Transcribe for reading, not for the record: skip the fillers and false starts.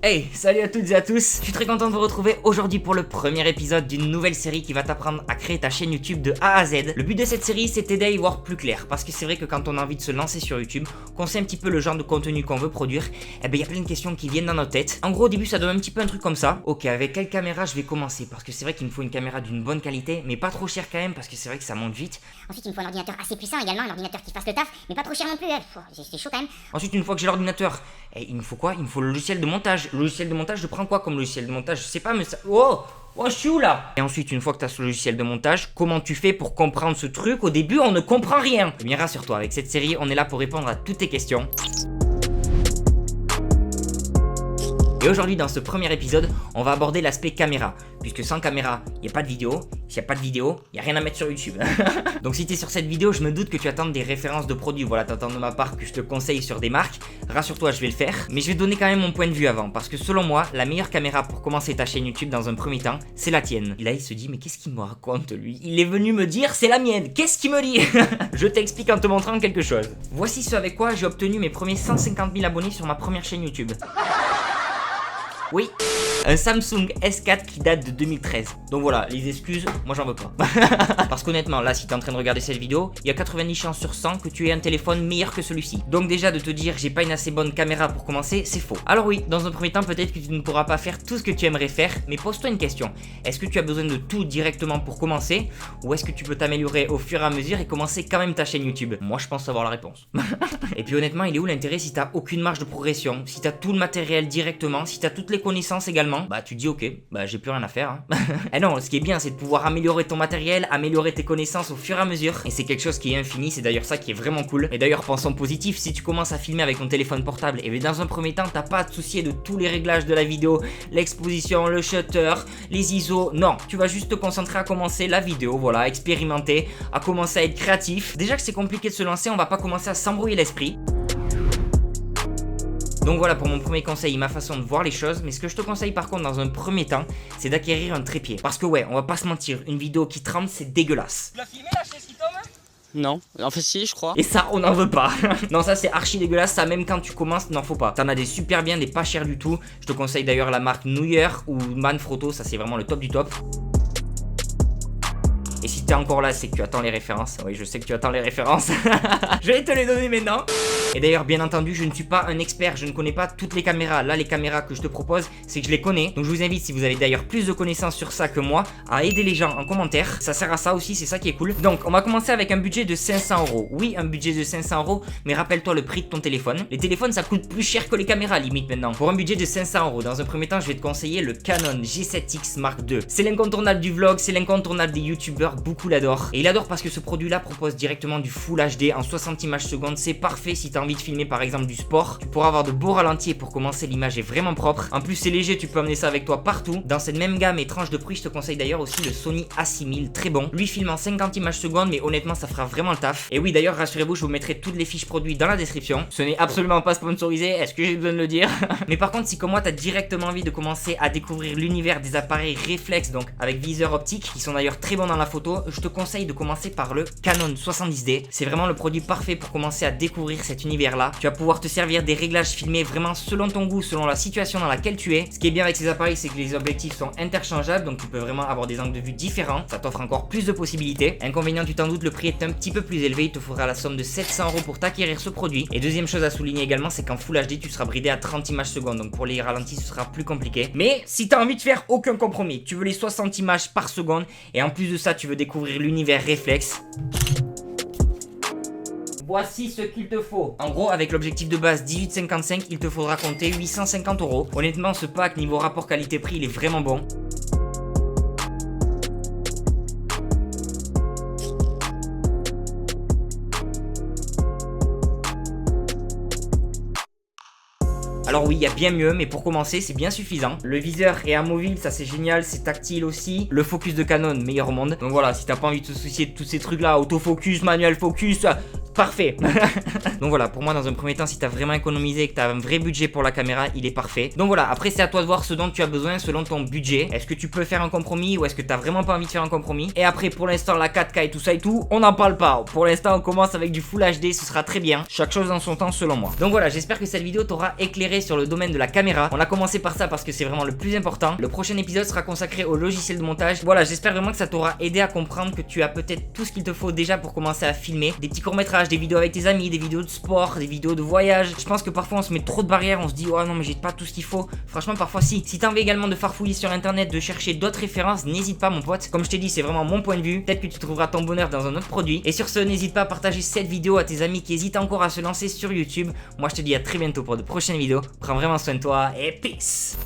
Hey, salut à toutes et à tous, je suis très content de vous retrouver aujourd'hui pour le premier épisode d'une nouvelle série qui va t'apprendre à créer ta chaîne YouTube de A à Z. Le but de cette série, c'est t'aider à y voir plus clair, parce que c'est vrai que quand on a envie de se lancer sur YouTube, qu'on sait un petit peu le genre de contenu qu'on veut produire, eh ben il y a plein de questions qui viennent dans notre tête. En gros, au début, ça donne un petit peu un truc comme ça. Ok, avec quelle caméra je vais commencer? Parce que c'est vrai qu'il me faut une caméra d'une bonne qualité, mais pas trop cher quand même, parce que c'est vrai que ça monte vite. Ensuite, il me faut un ordinateur assez puissant également, un ordinateur qui fasse le taf, mais pas trop cher non plus. C'est chaud quand même. Ensuite, une fois que j'ai l'ordinateur, il me faut quoi? Il me faut le logiciel de montage. Le logiciel de montage, je prends quoi comme logiciel de montage? Je sais pas, mais ça... Oh, je suis où là? Et ensuite, une fois que tu as ce logiciel de montage, comment tu fais pour comprendre ce truc? Au début, on ne comprend rien. Eh bien, rassure-toi, avec cette série, on est là pour répondre à toutes tes questions. Et aujourd'hui, dans ce premier épisode, on va aborder l'aspect caméra. Puisque sans caméra, il n'y a pas de vidéo. S'il n'y a pas de vidéo, il n'y a rien à mettre sur YouTube. Donc si tu es sur cette vidéo, je me doute que tu attends des références de produits. Voilà, tu attends de ma part que je te conseille sur des marques. Rassure-toi, je vais le faire. Mais je vais te donner quand même mon point de vue avant. Parce que selon moi, la meilleure caméra pour commencer ta chaîne YouTube dans un premier temps, c'est la tienne. Et là, il se dit, mais qu'est-ce qu'il me raconte lui? Il est venu me dire, c'est la mienne. Qu'est-ce qu'il me dit? Je t'explique en te montrant quelque chose. Voici ce avec quoi j'ai obtenu mes premiers 150 000 abonnés sur ma première chaîne YouTube. Oui, un Samsung S4 qui date de 2013. Donc voilà, les excuses, moi j'en veux pas. Parce qu'honnêtement, là, si t'es en train de regarder cette vidéo, il y a 90 chances sur 100 que tu aies un téléphone meilleur que celui-ci. Donc déjà, de te dire j'ai pas une assez bonne caméra pour commencer, c'est faux. Alors oui, dans un premier temps, peut-être que tu ne pourras pas faire tout ce que tu aimerais faire, mais pose-toi une question. Est-ce que tu as besoin de tout directement pour commencer? Ou est-ce que tu peux t'améliorer au fur et à mesure et commencer quand même ta chaîne YouTube? Moi, je pense savoir la réponse. Et puis honnêtement, il est où l'intérêt si t'as aucune marge de progression, si t'as tout le matériel directement, si t'as toutes les connaissances également? Bah tu dis ok, bah j'ai plus rien à faire hein. Et non, ce qui est bien c'est de pouvoir améliorer ton matériel, améliorer tes connaissances au fur et à mesure. Et c'est quelque chose qui est infini, c'est d'ailleurs ça qui est vraiment cool. Et d'ailleurs pensons positif, si tu commences à filmer avec ton téléphone portable, et bien dans un premier temps t'as pas à te soucier de tous les réglages de la vidéo, l'exposition, le shutter, les ISO, non. Tu vas juste te concentrer à commencer la vidéo, voilà, expérimenter, à commencer à être créatif. Déjà que c'est compliqué de se lancer, on va pas commencer à s'embrouiller l'esprit. Donc voilà pour mon premier conseil, ma façon de voir les choses. Mais ce que je te conseille par contre dans un premier temps, c'est d'acquérir un trépied. Parce que ouais, on va pas se mentir, une vidéo qui tremble c'est dégueulasse. Tu l'as filmé la chaise qui tombe? Non, en fait si je crois. Et ça on n'en veut pas. Non, ça c'est archi dégueulasse, ça même quand tu commences n'en faut pas. T'en as des super bien, des pas chers du tout. Je te conseille d'ailleurs la marque Neuer ou Manfrotto, ça c'est vraiment le top du top. Et si t'es encore là, c'est que tu attends les références. Oui, je sais que tu attends les références. Je vais te les donner maintenant. Et d'ailleurs, bien entendu, je ne suis pas un expert. Je ne connais pas toutes les caméras. Là, les caméras que je te propose, c'est que je les connais. Donc, je vous invite, si vous avez d'ailleurs plus de connaissances sur ça que moi, à aider les gens en commentaire. Ça sert à ça aussi, c'est ça qui est cool. Donc, on va commencer avec un budget de 500 €. Oui, un budget de 500 €. Mais rappelle-toi le prix de ton téléphone. Les téléphones, ça coûte plus cher que les caméras, limite maintenant. Pour un budget de 500 €, dans un premier temps, je vais te conseiller le Canon G7X Mark II. C'est l'incontournable du vlog, c'est l'incontournable des youtubeurs. Beaucoup l'adorent. Et il adore parce que ce produit là propose directement du Full HD en 60 images secondes. C'est parfait si tu as envie de filmer par exemple du sport. Tu pourras avoir de beaux ralentis et pour commencer l'image est vraiment propre. En plus c'est léger, tu peux emmener ça avec toi partout. Dans cette même gamme et tranche de prix, je te conseille d'ailleurs aussi le Sony A6000, très bon. Lui filme en 50 images secondes mais honnêtement ça fera vraiment le taf. Et oui d'ailleurs rassurez-vous, je vous mettrai toutes les fiches produits dans la description. Ce n'est absolument pas sponsorisé, est-ce que j'ai besoin de le dire? Mais par contre si comme moi tu as directement envie de commencer à découvrir l'univers des appareils réflexes, donc avec viseur optique, qui sont d'ailleurs très bons dans la photo, je te conseille de commencer par le Canon 70D. C'est vraiment le produit parfait pour commencer à découvrir cet univers là. Tu vas pouvoir te servir des réglages filmés vraiment selon ton goût, selon la situation dans laquelle tu es. Ce qui est bien avec ces appareils, c'est que les objectifs sont interchangeables, donc tu peux vraiment avoir des angles de vue différents. Ça t'offre encore plus de possibilités. Inconvénient, tu t'en doutes, le prix est un petit peu plus élevé. Il te faudra la somme de 700 € pour t'acquérir ce produit. Et deuxième chose à souligner également, c'est qu'en Full HD tu seras bridé à 30 images secondes, donc pour les ralentis ce sera plus compliqué. Mais si tu as envie de faire aucun compromis, tu veux les 60 images par seconde et en plus de ça tu veux découvrir l'univers réflexe, voici ce qu'il te faut. En gros, avec l'objectif de base 18-55, il te faudra compter 850 €. Honnêtement, ce pack niveau rapport qualité-prix, il est vraiment bon. Alors oui, il y a bien mieux, mais pour commencer, c'est bien suffisant. Le viseur est amovible, ça c'est génial, c'est tactile aussi. Le focus de Canon, meilleur au monde. Donc voilà, si t'as pas envie de te soucier de tous ces trucs là, autofocus, manuel focus, parfait. Donc voilà, pour moi dans un premier temps, si t'as vraiment économisé et que t'as un vrai budget pour la caméra, il est parfait. Donc voilà, après c'est à toi de voir ce dont tu as besoin selon ton budget. Est-ce que tu peux faire un compromis ou est-ce que t'as vraiment pas envie de faire un compromis? Et après pour l'instant la 4K et tout ça et tout, on n'en parle pas. Pour l'instant on commence avec du Full HD, ce sera très bien. Chaque chose dans son temps selon moi. Donc voilà, j'espère que cette vidéo t'aura éclairé sur sur le domaine de la caméra. On a commencé par ça parce que c'est vraiment le plus important. Le prochain épisode sera consacré au logiciel de montage. Voilà, j'espère vraiment que ça t'aura aidé à comprendre que tu as peut-être tout ce qu'il te faut déjà pour commencer à filmer. Des petits courts-métrages, des vidéos avec tes amis, des vidéos de sport, des vidéos de voyage. Je pense que parfois on se met trop de barrières, on se dit oh non mais j'ai pas tout ce qu'il faut. Franchement parfois si. Si t'as envie également de farfouiller sur internet, de chercher d'autres références, n'hésite pas mon pote. Comme je t'ai dit, c'est vraiment mon point de vue. Peut-être que tu trouveras ton bonheur dans un autre produit. Et sur ce, n'hésite pas à partager cette vidéo à tes amis qui hésitent encore à se lancer sur YouTube. Moi je te dis à très bientôt pour de prochaines vidéos. Prends vraiment soin de toi et peace.